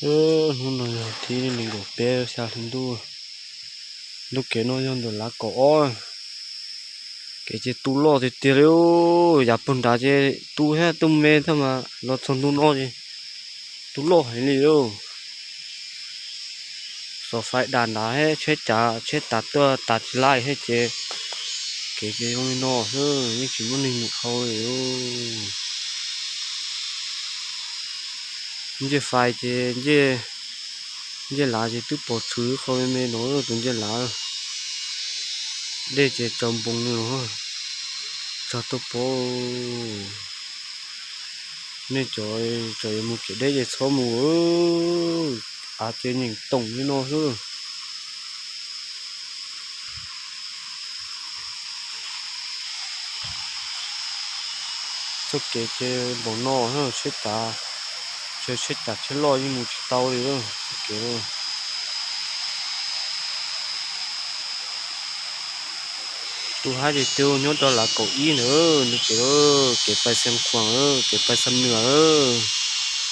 nó thì mình đổ bé xa thành đu lúc cái nó用được lá cỏ cái chế tu lo thì tiêu giờ bún đá chế tu hết tu mê thôi mà nó xong tu nó gì tu lo hay gì đâu so phải đàn đá hết chết tạt tua tạt lại hết chế cái ông nó hơn những chỉ muốn mình một thôi như phải chế như lá chế tu bỏ thứ không mê nó từng như lá để chế trồng bông nữa cho tôi bỏ nên trời một cái đấy để xóa mùa à chế nhìn tổng như nó hơn cho cái bông nó hơn chết ta chết lo như một tàu đi luôn kiểu tôi hai thì tiêu nhớ đó là cậu ý nữa kiểu cái bài xem khoang cái bài xem nữa